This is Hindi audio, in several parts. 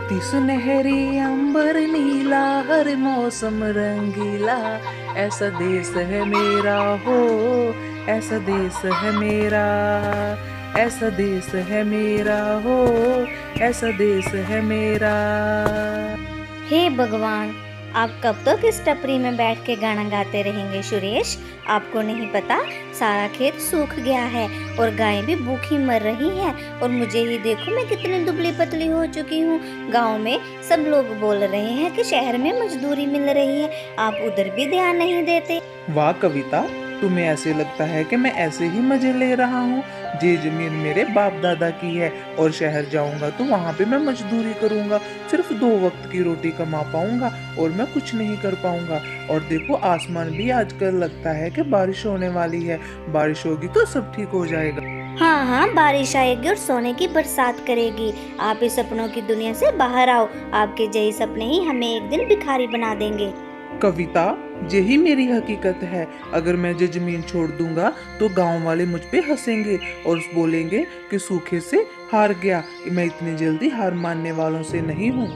धरती सुनहरी अंबर नीला, हर मौसम रंगीला, ऐसा देश है मेरा हो, ऐसा देश है मेरा, ऐसा देश है मेरा हो, ऐसा देश है मेरा। हे भगवान, आप कब तक इस टपरी में बैठ के गाना गाते रहेंगे सुरेश? आपको नहीं पता सारा खेत सूख गया है और गायें भी भूखी मर रही हैं और मुझे ही देखो, मैं कितनी दुबली पतली हो चुकी हूँ। गांव में सब लोग बोल रहे हैं कि शहर में मजदूरी मिल रही है, आप उधर भी ध्यान नहीं देते। वाह कविता, तुम्हें ऐसे लगता है कि मैं ऐसे ही मजे ले रहा हूँ? ये जमीन मेरे बाप दादा की है और शहर जाऊंगा तो वहाँ पे मैं मजदूरी करूंगा, सिर्फ 2 वक्त की रोटी कमा पाऊंगा और मैं कुछ नहीं कर पाऊंगा। और देखो, आसमान भी आजकल लगता है कि बारिश होने वाली है, बारिश होगी तो सब ठीक हो जाएगा। हाँ हाँ, बारिश आएगी और सोने की बरसात करेगी। आप इस सपनों की दुनिया से बाहर आओ, आपके जही सपने ही हमें एक दिन भिखारी बना देंगे। कविता, यही मेरी हकीकत है। अगर मैं ये जमीन छोड़ दूंगा तो गांव वाले मुझ पे हंसेंगे और बोलेंगे कि सूखे से हार गया। मैं इतनी जल्दी हार मानने वालों से नहीं हूँ।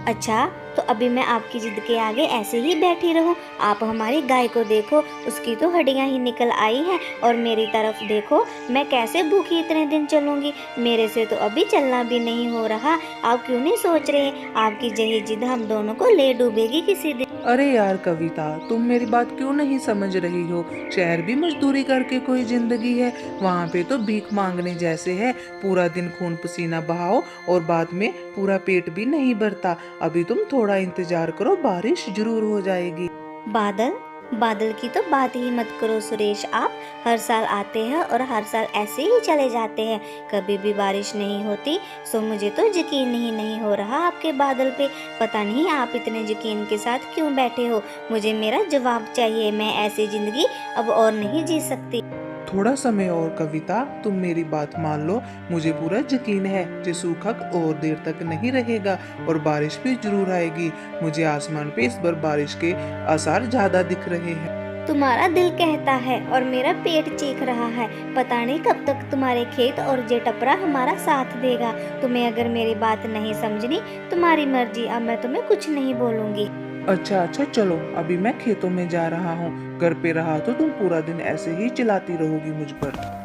अच्छा, तो अभी मैं आपकी जिद के आगे ऐसे ही बैठी रहूं? आप हमारी गाय को देखो, उसकी तो हड्डियां ही निकल आई हैं और मेरी तरफ देखो, मैं कैसे भूखी इतने दिन चलूंगी? मेरे से तो अभी चलना भी नहीं हो रहा। आप क्यों नहीं सोच रहे? आपकी यही जिद हम दोनों को ले डूबेगी किसी दिन। अरे यार कविता, तुम मेरी बात क्यों नहीं समझ रही हो? शहर भी मजदूरी करके कोई जिंदगी है, वहाँ पे तो भीख मांगने जैसे है। पूरा दिन खून पसीना बहाओ और बाद में पूरा पेट भी नहीं भरता। अभी तुम थोड़ा इंतजार करो, बारिश जरूर हो जाएगी। बादल बादल की तो बात ही मत करो सुरेश। आप हर साल आते हैं और हर साल ऐसे ही चले जाते हैं, कभी भी बारिश नहीं होती। सो मुझे तो यकीन ही नहीं हो रहा आपके बादल पे। पता नहीं आप इतने यकीन के साथ क्यों बैठे हो? मुझे मेरा जवाब चाहिए। मैं ऐसी जिंदगी अब और नहीं जी सकती। थोड़ा समय और कविता, तुम मेरी बात मान लो। मुझे पूरा यकीन है कि सूखा और देर तक नहीं रहेगा और बारिश भी जरूर आएगी। मुझे आसमान पे इस बार बारिश के आसार ज्यादा दिख रहे हैं। तुम्हारा दिल कहता है और मेरा पेट चीख रहा है। पता नहीं कब तक तुम्हारे खेत और जे टपरा हमारा साथ देगा। तुम्हें अगर मेरी बात नहीं समझनी, तुम्हारी मर्जी। अब मैं तुम्हें कुछ नहीं बोलूंगी। अच्छा अच्छा, चलो अभी मैं खेतों में जा रहा हूँ। घर पे रहा तो तुम पूरा दिन ऐसे ही चिल्लाती रहोगी मुझ पर।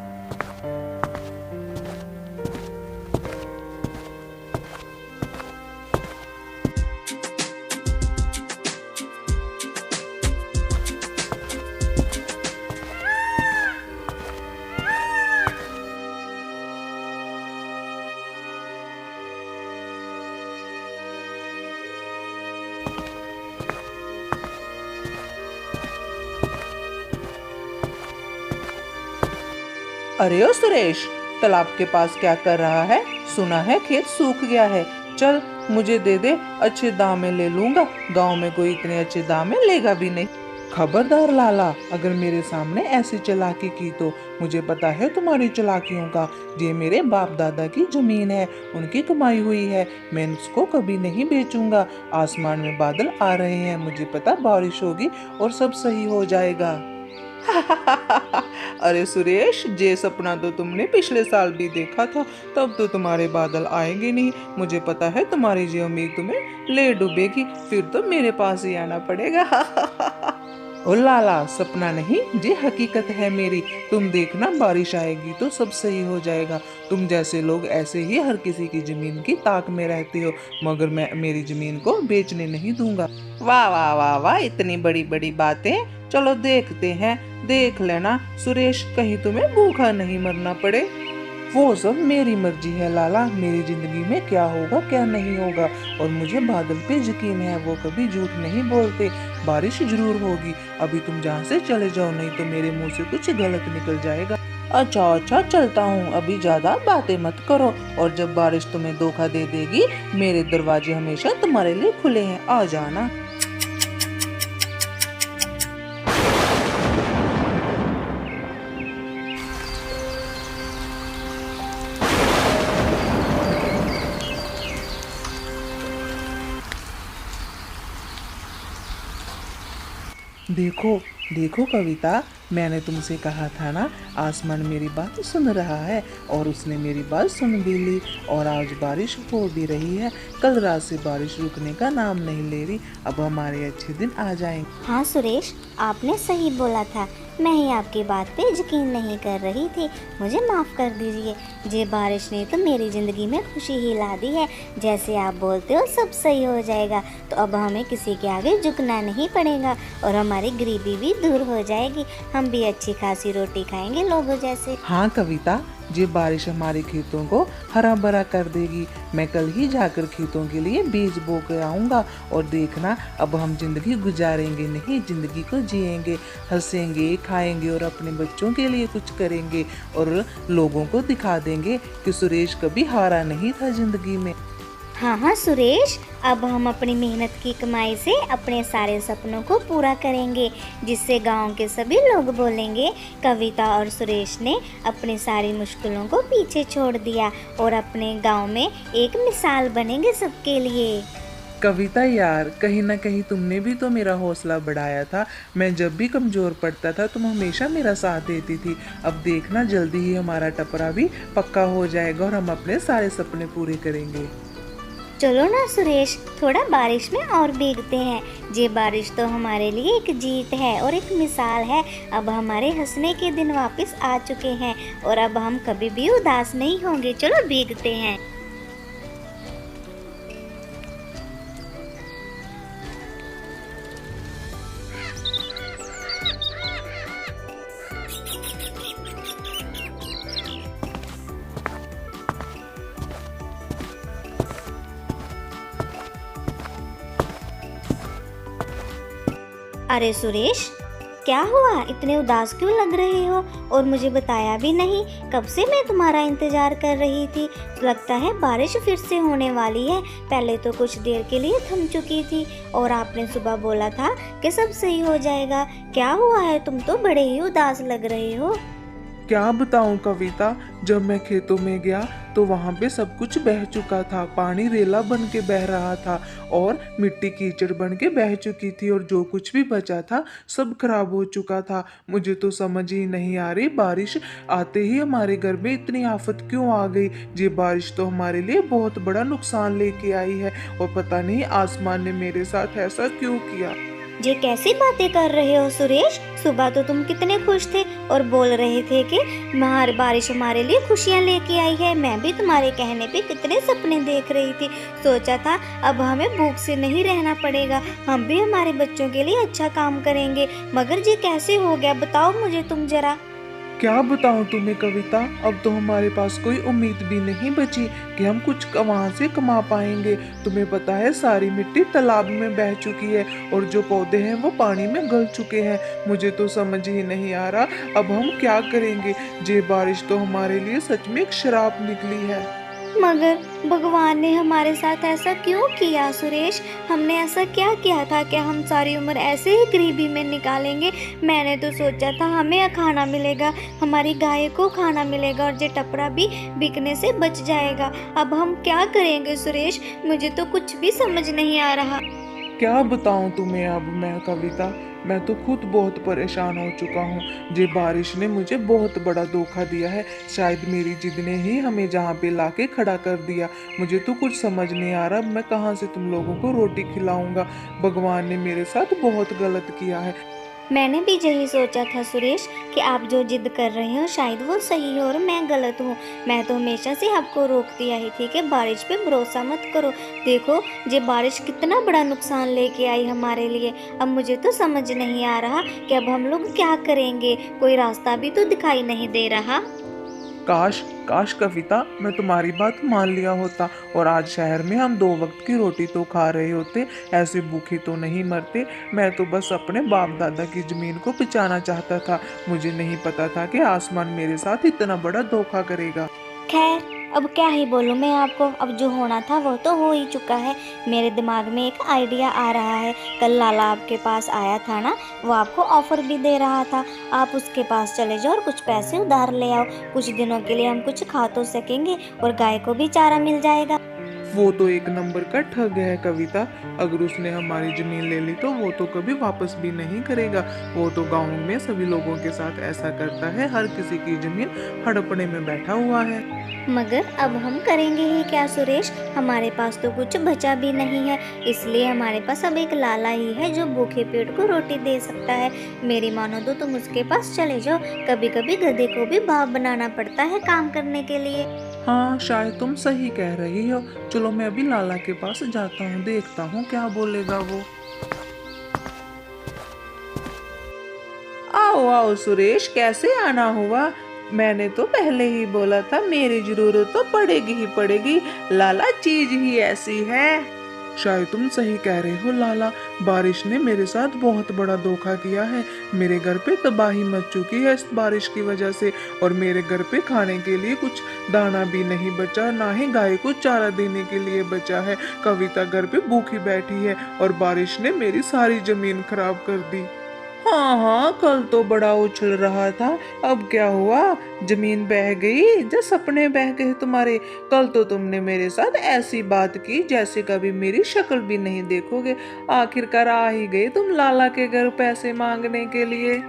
अरे ओ सुरेश, तालाब के पास क्या कर रहा है? सुना है खेत सूख गया है। चल मुझे दे दे, अच्छे दाम में ले लूंगा। गांव में कोई इतने अच्छे दाम में लेगा भी नहीं। खबरदार लाला, अगर मेरे सामने ऐसी चालाकी की तो। मुझे पता है तुम्हारी चालाकियों का। ये मेरे बाप दादा की जमीन है, उनकी कमाई हुई है। मैं उसको कभी नहीं बेचूंगा। आसमान में बादल आ रहे हैं, मुझे पता बारिश होगी और सब सही हो जाएगा। अरे सुरेश, ये सपना तो तुमने पिछले साल भी देखा था। तब तो तुम्हारे बादल आएंगे नहीं। मुझे पता है तुम्हारी ये उम्मीद तुम्हें ले डूबेगी, फिर तो मेरे पास ही आना पड़ेगा। ओ लाला, सपना नहीं, ये हकीकत है मेरी। तुम देखना, बारिश आएगी तो सब सही हो जाएगा। तुम जैसे लोग ऐसे ही हर किसी की जमीन की ताक में रहते हो, मगर मैं मेरी जमीन को बेचने नहीं दूंगा। वाह वाह वाह वाह, इतनी बड़ी बड़ी बातें। चलो देखते हैं, देख लेना सुरेश, कहीं तुम्हें भूखा नहीं मरना पड़े। वो सब मेरी मर्जी है लाला। मेरी जिंदगी में क्या होगा क्या नहीं होगा, और मुझे बादल पे यकीन है, वो कभी झूठ नहीं बोलते। बारिश जरूर होगी। अभी तुम जहाँ से चले जाओ, नहीं तो मेरे मुंह से कुछ गलत निकल जाएगा। अच्छा अच्छा, चलता हूँ, अभी ज्यादा बातें मत करो। और जब बारिश तुम्हें धोखा दे देगी, मेरे दरवाजे हमेशा तुम्हारे लिए खुले हैं, आ जाना। देखो देखो कविता, मैंने तुमसे कहा था ना, आसमान मेरी बात सुन रहा है और उसने मेरी बात सुन भी ली और आज बारिश हो भी रही है। कल रात से बारिश रुकने का नाम नहीं ले रही। अब हमारे अच्छे दिन आ जाएंगे। हाँ सुरेश, आपने सही बोला था। मैं ही आपकी बात पे यकीन नहीं कर रही थी। मुझे माफ़ कर दीजिए। ये बारिश ने तो मेरी ज़िंदगी में खुशी ही ला दी है। जैसे आप बोलते हो सब सही हो जाएगा, तो अब हमें किसी के आगे झुकना नहीं पड़ेगा और हमारी गरीबी भी दूर हो जाएगी। हम भी अच्छी खासी रोटी खाएंगे लोगों जैसे। हाँ कविता, ये बारिश हमारे खेतों को हरा भरा कर देगी। मैं कल ही जाकर खेतों के लिए बीज बो के आऊँगा और देखना, अब हम जिंदगी गुजारेंगे नहीं, जिंदगी को जिएंगे, हंसेंगे, खाएंगे और अपने बच्चों के लिए कुछ करेंगे और लोगों को दिखा देंगे कि सुरेश कभी हारा नहीं था जिंदगी में। हाँ हाँ सुरेश, अब हम अपनी मेहनत की कमाई से अपने सारे सपनों को पूरा करेंगे, जिससे गांव के सभी लोग बोलेंगे कविता और सुरेश ने अपनी सारी मुश्किलों को पीछे छोड़ दिया और अपने गांव में एक मिसाल बनेंगे सबके लिए। कविता यार, कहीं ना कहीं तुमने भी तो मेरा हौसला बढ़ाया था। मैं जब भी कमज़ोर पड़ता था तुम हमेशा मेरा साथ देती थी। अब देखना, जल्दी ही हमारा टपरा भी पक्का हो जाएगा और हम अपने सारे सपने पूरे करेंगे। चलो ना सुरेश, थोड़ा बारिश में और भीगते हैं। ये बारिश तो हमारे लिए एक जीत है और एक मिसाल है। अब हमारे हंसने के दिन वापस आ चुके हैं और अब हम कभी भी उदास नहीं होंगे। चलो भीगते हैं। अरे सुरेश, क्या हुआ? इतने उदास क्यों लग रहे हो और मुझे बताया भी नहीं? कब से मैं तुम्हारा इंतजार कर रही थी। लगता है बारिश फिर से होने वाली है। पहले तो कुछ देर के लिए थम चुकी थी और आपने सुबह बोला था कि सब सही हो जाएगा। क्या हुआ है? तुम तो बड़े ही उदास लग रहे हो। क्या बताऊं कविता, जब मैं खेतों में गया तो वहां पे सब कुछ बह चुका था। पानी रेला बन के बह रहा था और मिट्टी कीचड़ बन के बह चुकी थी और जो कुछ भी बचा था सब खराब हो चुका था। मुझे तो समझ ही नहीं आ रही, बारिश आते ही हमारे घर में इतनी आफत क्यों आ गई। ये बारिश तो हमारे लिए बहुत बड़ा नुकसान लेके आई है और पता नहीं आसमान ने मेरे साथ ऐसा क्यों किया। ये कैसी बातें कर रहे हो सुरेश? सुबह तो तुम कितने खुश थे और बोल रहे थे कि बारिश हमारे लिए खुशियाँ लेके आई है। मैं भी तुम्हारे कहने पे कितने सपने देख रही थी। सोचा था अब हमें भूख से नहीं रहना पड़ेगा, हम भी हमारे बच्चों के लिए अच्छा काम करेंगे। मगर ये कैसे हो गया, बताओ मुझे तुम जरा। क्या बताऊं तुम्हें कविता, अब तो हमारे पास कोई उम्मीद भी नहीं बची कि हम कुछ वहां से कमा पाएंगे। तुम्हें पता है सारी मिट्टी तालाब में बह चुकी है और जो पौधे हैं वो पानी में गल चुके हैं। मुझे तो समझ ही नहीं आ रहा अब हम क्या करेंगे। ये बारिश तो हमारे लिए सच में एक श्राप निकली है। मगर भगवान ने हमारे साथ ऐसा क्यों किया सुरेश? हमने ऐसा क्या किया था कि हम सारी उम्र ऐसे ही गरीबी में निकालेंगे? मैंने तो सोचा था हमें खाना मिलेगा, हमारी गाय को खाना मिलेगा और ये टपरा भी बिकने से बच जाएगा। अब हम क्या करेंगे सुरेश? मुझे तो कुछ भी समझ नहीं आ रहा। क्या बताऊं तुम्हें अब मैं कविता, मैं तो खुद बहुत परेशान हो चुका हूँ। ये बारिश ने मुझे बहुत बड़ा धोखा दिया है। शायद मेरी जिद ने ही हमें जहाँ पे लाके खड़ा कर दिया। मुझे तो कुछ समझ नहीं आ रहा मैं कहाँ से तुम लोगों को रोटी खिलाऊंगा। भगवान ने मेरे साथ बहुत गलत किया है। मैंने भी यही सोचा था सुरेश कि आप जो जिद कर रहे हो शायद वो सही हो और मैं गलत हूँ। मैं तो हमेशा से आपको रोकती आई थी कि बारिश पे भरोसा मत करो। देखो ये बारिश कितना बड़ा नुकसान लेके आई हमारे लिए। अब मुझे तो समझ नहीं आ रहा कि अब हम लोग क्या करेंगे। कोई रास्ता भी तो दिखाई नहीं दे रहा। काश काश कविता, मैं तुम्हारी बात मान लिया होता और आज शहर में हम 2 वक्त की रोटी तो खा रहे होते, ऐसे भूखे तो नहीं मरते। मैं तो बस अपने बाप दादा की जमीन को बचाना चाहता था। मुझे नहीं पता था कि आसमान मेरे साथ इतना बड़ा धोखा करेगा। खैर अब क्या ही बोलूँ मैं आपको। अब जो होना था वो तो हो ही चुका है। मेरे दिमाग में एक आइडिया आ रहा है। कल लाला आपके पास आया था ना, वो आपको ऑफर भी दे रहा था। आप उसके पास चले जाओ और कुछ पैसे उधार ले आओ। कुछ दिनों के लिए हम कुछ खा तो सकेंगे और गाय को भी चारा मिल जाएगा। वो तो एक नंबर का ठग है कविता। अगर उसने हमारी जमीन ले ली तो वो तो कभी वापस भी नहीं करेगा। वो तो गाँव में सभी लोगों के साथ ऐसा करता है, हर किसी की जमीन हड़पने में बैठा हुआ है। मगर अब हम करेंगे ही क्या सुरेश, हमारे पास तो कुछ बचा भी नहीं है, इसलिए हमारे पास अब एक लाला ही है जो भूखे पेट को रोटी दे सकता है। मेरी मानो तो तुम उसके पास चले जाओ, कभी कभी गधे को भी बाप बनाना पड़ता है काम करने के लिए। हाँ, शायद तुम सही कह रही हो। चलो मैं अभी लाला के पास जाता हूँ, देखता हूँ क्या बोलेगा वो। आओ आओ सुरेश, कैसे आना हुआ? मैंने तो पहले ही बोला था मेरी जरूरत तो पड़ेगी ही पड़ेगी। लाला चीज ही ऐसी है। शायद तुम सही कह रहे हो लाला। बारिश ने मेरे साथ बहुत बड़ा धोखा किया है। मेरे घर पे तबाही मच चुकी है इस बारिश की वजह से। और मेरे घर पे खाने के लिए कुछ दाना भी नहीं बचा, ना ही गाय को चारा देने के लिए बचा है। कविता घर पे भूखी बैठी है और बारिश ने मेरी सारी जमीन खराब कर दी। हाँ हाँ, कल तो बड़ा उछल रहा था, अब क्या हुआ? जमीन बह गई या सपने बह गए तुम्हारे? कल तो तुमने मेरे साथ ऐसी बात की जैसे कभी मेरी शक्ल भी नहीं देखोगे। आखिरकार आ ही गए तुम लाला के घर पैसे मांगने के लिए।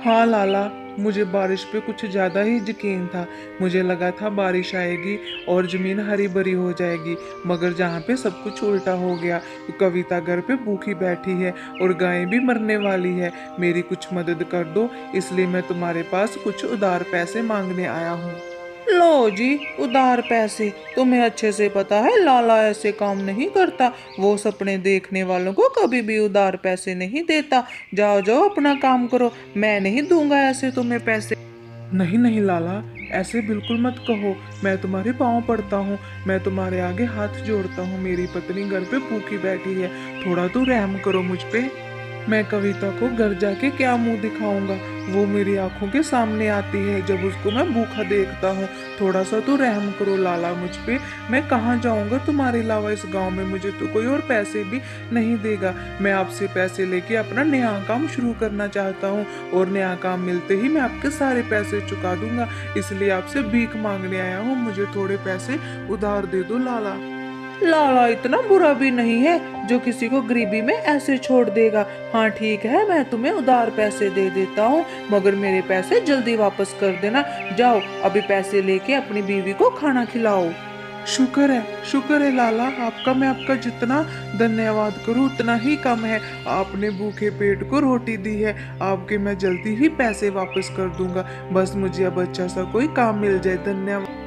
हाँ लाला, मुझे बारिश पे कुछ ज़्यादा ही यकीन था। मुझे लगा था बारिश आएगी और ज़मीन हरी भरी हो जाएगी, मगर जहाँ पे सब कुछ उल्टा हो गया। कविता घर पे भूखी बैठी है और गायें भी मरने वाली है। मेरी कुछ मदद कर दो, इसलिए मैं तुम्हारे पास कुछ उधार पैसे मांगने आया हूँ। लो जी, उधार पैसे? तुम्हें अच्छे से पता है लाला ऐसे काम नहीं करता। वो सपने देखने वालों को कभी भी उधार पैसे नहीं देता। जाओ जाओ अपना काम करो, मैं नहीं दूंगा ऐसे तुम्हें पैसे। नहीं नहीं लाला, ऐसे बिल्कुल मत कहो। मैं तुम्हारे पाँव पड़ता हूँ, मैं तुम्हारे आगे हाथ जोड़ता हूँ। मेरी पत्नी घर पे भूखी बैठी है, थोड़ा तो रहम करो मुझ पे। मैं कविता को घर जाके क्या मुंह दिखाऊंगा? वो मेरी आंखों के सामने आती है जब उसको मैं भूखा देखता हूँ। थोड़ा सा तो रहम करो लाला मुझ पे। मैं कहाँ जाऊंगा तुम्हारे अलावा इस गांव में? मुझे तो कोई और पैसे भी नहीं देगा। मैं आपसे पैसे लेके अपना नया काम शुरू करना चाहता हूँ और नया काम मिलते ही मैं आपके सारे पैसे चुका दूंगा। इसलिए आपसे भीख मांगने आया हूँ, मुझे थोड़े पैसे उधार दे दो लाला। लाला इतना बुरा भी नहीं है जो किसी को गरीबी में ऐसे छोड़ देगा। हाँ ठीक है, मैं तुम्हें उधार पैसे दे देता हूँ, मगर मेरे पैसे जल्दी वापस कर देना। जाओ अभी पैसे लेके अपनी बीवी को खाना खिलाओ। शुक्र है लाला आपका। मैं आपका जितना धन्यवाद करूँ उतना ही कम है। आपने भूखे पेट को रोटी दी है। आपके मैं जल्दी ही पैसे वापस कर दूंगा। बस मुझे अब अच्छा सा कोई काम मिल जाए। धन्यवाद।